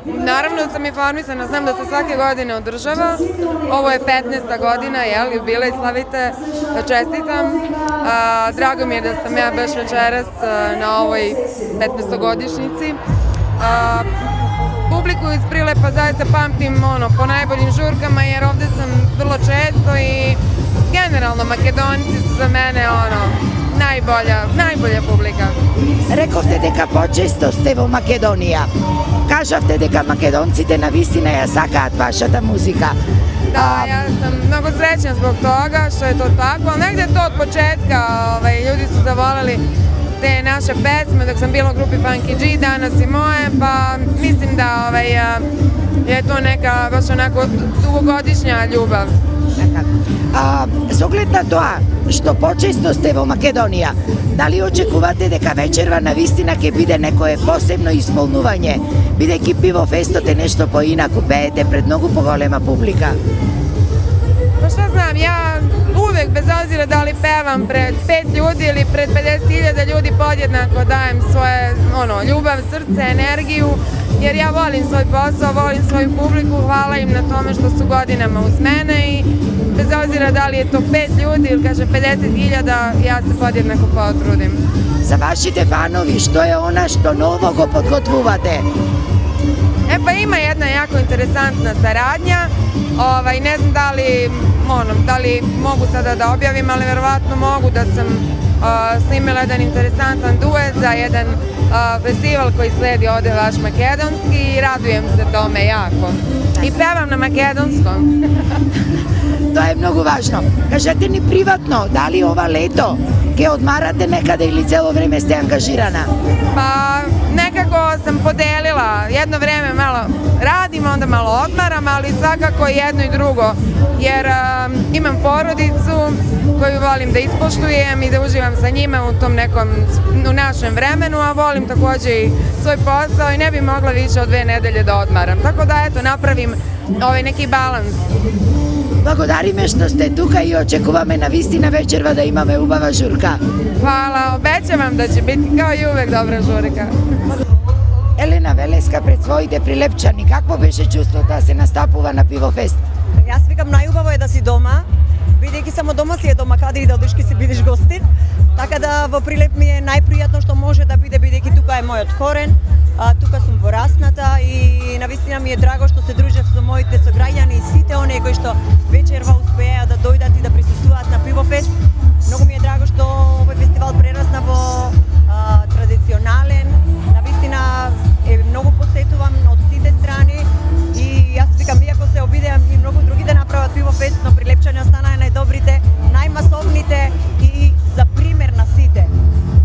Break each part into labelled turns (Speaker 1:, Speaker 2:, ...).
Speaker 1: Naravno da sam informisana, znam da se svake godine održava. Ovo je 15. godina, jubilej slavite, da čestitam. Drago mi je da sam ja baš večeras na ovoj 15-godišnjici. Publiku iz Prilepa zaista pamtim po najboljim žurkama, jer ovde sam vrlo često i generalno Makedonci su za mene najbolja publika.
Speaker 2: Rekovte deka počesto ste vo Makedonija. Kažavte deka Makedonci te navistina ja sakaat vašata muzika.
Speaker 1: Da, ja sam mnogo srećna zbog toga što je to tako, ali negde to od početka ljudi su zavoleli te naše pesme dok sam bila u grupi Funky G, danas i moje, pa mislim da je to neka baš onako dugogodišnja ljubav.
Speaker 2: Z ogled na to, što počesto ste vo Makedonija, da li očekuvate deka večerva navistina ke bide nekoje posebno ispolnuvanje, бидејќи Pivo Festot е нешто поинаку, пеете пред многу поголема публика?
Speaker 1: Pa šta znam, ja uvek, bez obzira da li pevam pred 5 ljudi ili pred 50.000 ljudi, podjednako dajem svoje ljubav, srce, energiju, jer ja volim svoj posao, volim svoju publiku, hvala im na tome što su godinama uz mene i bez obzira da li je to 5 ljudi ili kažem 50.000, ja se podjednako potrudim.
Speaker 2: Za vašite fanovi, što je ona što novogo podgotvuvate?
Speaker 1: Pa ima jedna jako interesantna saradnja, ne znam da li mogu sada da objavim, ali verovatno mogu da sam snimila jedan interesantan duet za jedan festival koji sledi ovde vaš makedonski i radujem se tome jako. I pevam na makedonskom.
Speaker 2: To je mnogo važno. Kažete ni privatno, da li ova leto ke odmarate nekada ili celo vreme ste angažirana?
Speaker 1: Pa nekako sam podelila, jedno vreme malo radim, onda malo odmaram, ali svakako jedno i drugo, jer imam porodicu koju volim da ispoštujem i da uživam sa njima u našem vremenu, a volim takođe i svoj posao i ne bi mogla više od 2 nedelje da odmaram. Tako da eto, napravim neki balans.
Speaker 2: Благодари ме што сте тука и очекуваме навистина вечерва да имаме убава журка.
Speaker 1: Hvala, obećavam da će biti kao i uvek dobra žurka.
Speaker 2: Елена Велеска, пред своите прилепчани, какво беше чувството да се настапува на Пивофест?
Speaker 3: Јас викам најубаво е да си дома, бидејќи само дома си е дома, каде и да одиш ке си бидеш гостин. Така да во Прилеп ми е најпријатно што може да биде, бидејќи тука е мојот корен, тука сум порасната и навистина ми е драго што се дружев со моите сограѓани и сите оние кои што вечерва успеа да дојдат и да присуствуваат на Пивофест. Многу ми е драго што овој фестивал прерасна во традиционален, навистина е многу посетуван од сите страни и јас викам, иако се обидеам и многу други да направат Пивофест, но прилепчани останаа најдобрите, најмасовните и за пример на сите.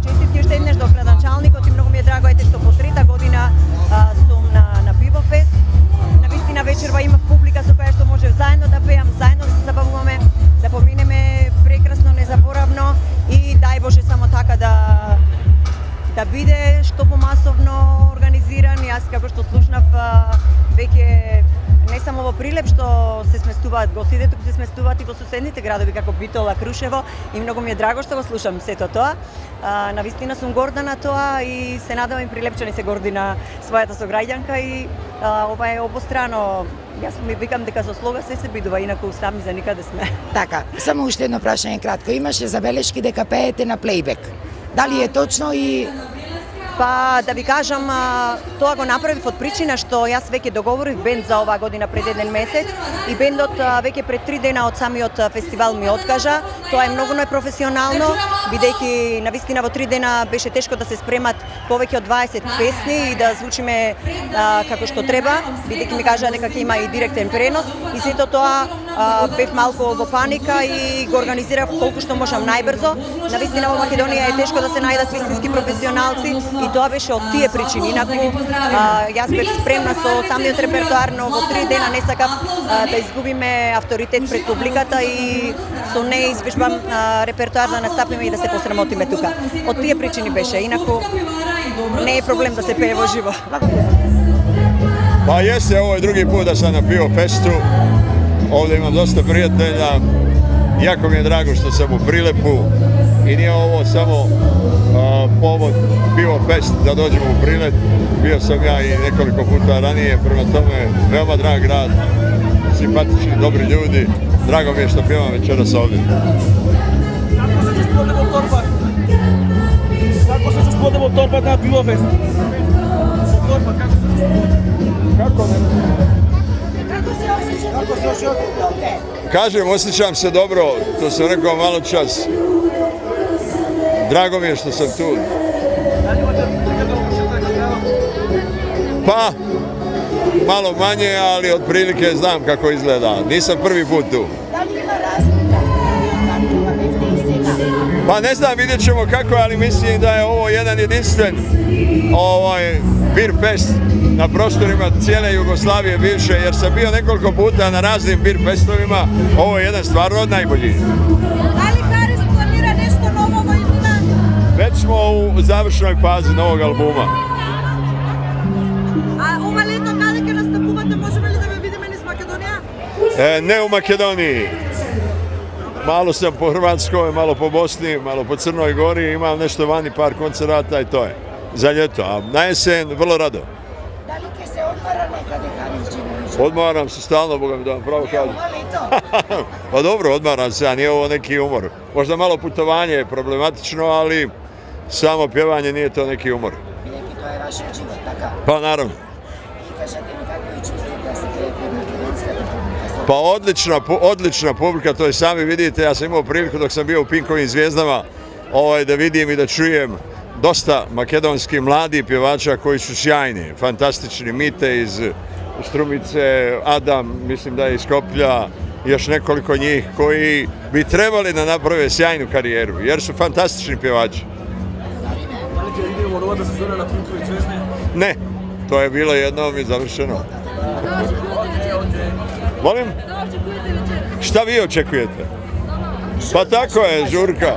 Speaker 3: Честитки уште еднаш до градоначалникот и многу ми е драго што по 3-та година сум на Пивофест. Навистина вечерва имав публика со која што може заедно да пеам, заедно да се забавуваме, да поминеме прекрасно, незаборавно и дај Боже само така да биде што помасовно организиран. Јас како што слушнав веќе не само во Прилеп што се сместуваат гостите, туку се сместуваат и во соседните градови како Битола, Крушево и многу ми е драго што го слушам сето тоа. Навистина сум горда на тоа и се надевам и прилепчани се горди на својата сограѓанка и ова е обострано. Јас ми викам дека со слога се бидува, инаку сами за никаде сме.
Speaker 2: Така, само уште едно прашање кратко. Имаше забелешки дека пеете на плейбек. Дали е точно и...
Speaker 3: Па да ви кажам, тоа го направив од причина што јас веќе договорив бенд за оваа година пред 1 месец и бендот веќе пред 3 дена од самиот фестивал ми откажа. Тоа е многу непрофесионално, бидејќи навистина во 3 дена беше тешко да се спремат повеќе од 20 песни и да звучиме како што треба, бидејќи ми кажаа дека ќе има и директен пренос и сето тоа бев малку во паника и го организирав колку што можам најбрзо. Навистина во Македонија е тешко да се најдат вистински професионалци и тоа беше од тие причини. Инаку јас бев спремна со самиот репертоар, но во 3 дена не сакав да изгубиме авторитет пред публиката и со неизбежбан репертоар да настапиме и да се посрамотиме тука. Од тие причини беше, инаку не е проблем да се пее во живо.
Speaker 4: Pa jeste, ovo je drugi put da sam na Pivofestu, ovdje imam dosta prijatelja, jako mi je drago što sam u Prilepu i nije ovo samo povod Pivo Fest da dođemo u Prilet. Bio sam ja i nekoliko puta ranije, prema tome veoma drag grad, simpatični, dobri ljudi. Drago mi je što pjevam večeras ovdje.
Speaker 5: Kako se spodemo torpat na Pivo Fest?
Speaker 4: Kako ne?
Speaker 2: Kako se osjećate ovde?
Speaker 4: Kažem, osjećam se dobro, to sam rekao malo čas. Drago mi je što sam tu. Pa, malo manje, ali otprilike znam kako izgleda. Nisam prvi put tu.
Speaker 2: Da li ima razlika?
Speaker 4: Pa ne znam, vidjet ćemo kako, ali mislim da je ovo jedan jedinstven beer fest na prostorima cijele Jugoslavije bivše, jer sam bio nekoliko puta na raznim beer festovima. Ovo je jedan stvarno od najboljih.
Speaker 6: Da li Haris planira nešto novo ovoj godini?
Speaker 4: Već smo u završnoj fazi novog albuma.
Speaker 6: A ova leto kada ќе настапувате, можеме ли да ве видиме низ Македонија?
Speaker 4: Ne u Makedoniji. Malo sam po Hrvatskoj, malo po Bosni, malo po Crnoj Gori, imam nešto vani, par koncerata i to je. Za ljeto, a na jesen vrlo rado.
Speaker 2: Da li će se odmara nekada Haris Đinović?
Speaker 4: Odmaram se stalno, Boga mi da vam pravo kažem.
Speaker 2: Ovo leto.
Speaker 4: Pa dobro, odmaram se, a nije ovo neki umor. Možda malo putovanje je problematično, ali samo pjevanje nije to neki umor.
Speaker 2: Neki to je vaš život, tako?
Speaker 4: Pa naravno.
Speaker 2: I kažete mi kako je čustvo da se krepe makedonska republika?
Speaker 4: Pa odlična publika, to je sami vidite, ja sam imao priliku dok sam bio u Pinkovim zvijezdama da vidim i da čujem dosta makedonskih mladih pjevača koji su sjajni, fantastični. Mite iz Strumice, Adam, mislim da je iz Skoplja, još nekoliko njih koji bi trebali da naprave sjajnu karijeru, jer su fantastični pjevači.
Speaker 5: Da li će vidimo nova sezona na Pinkovi zvezde?
Speaker 4: Ne, to je bilo jednom i završeno. Molim? Šta vi očekujete? Pa tako je, žurka.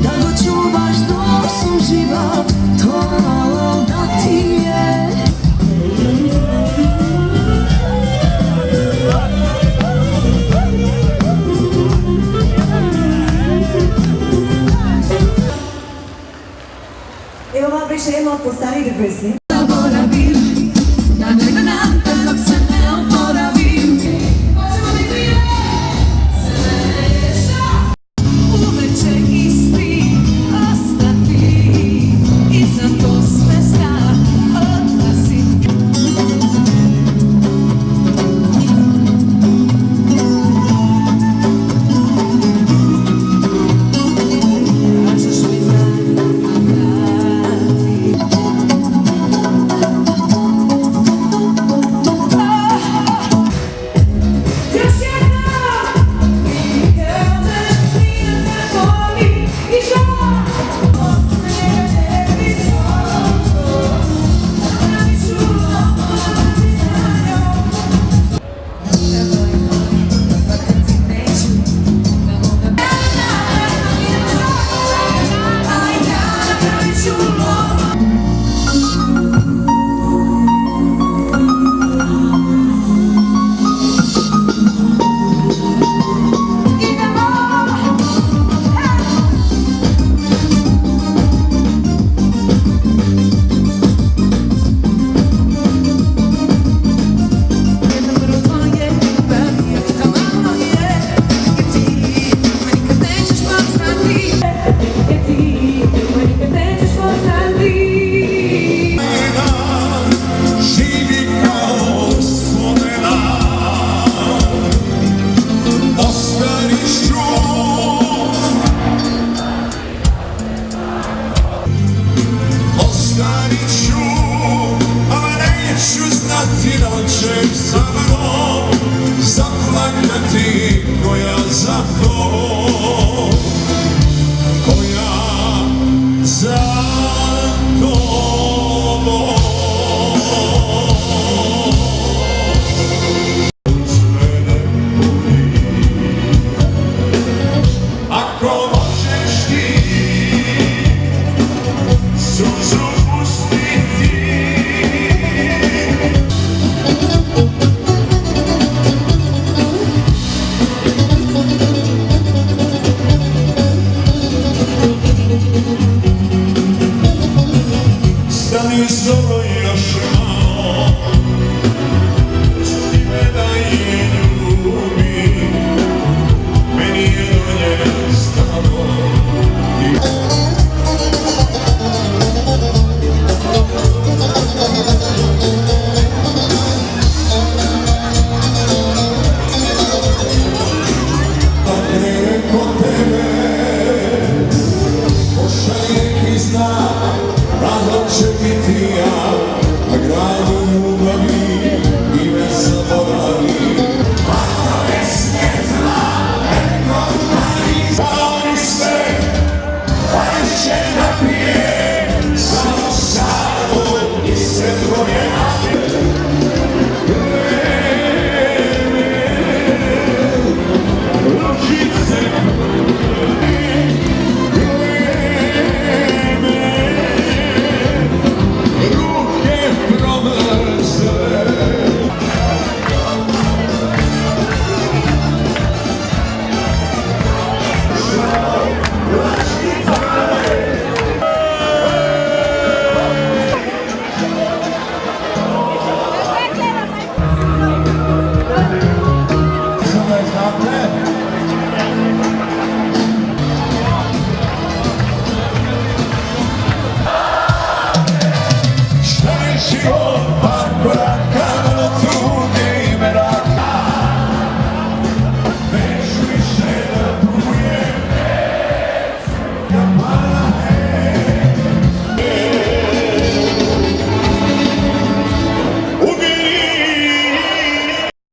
Speaker 7: Da go čuvaš dok sam živa, to malo da ti je.
Speaker 8: Evo vam više jedna od postarijih pesmi.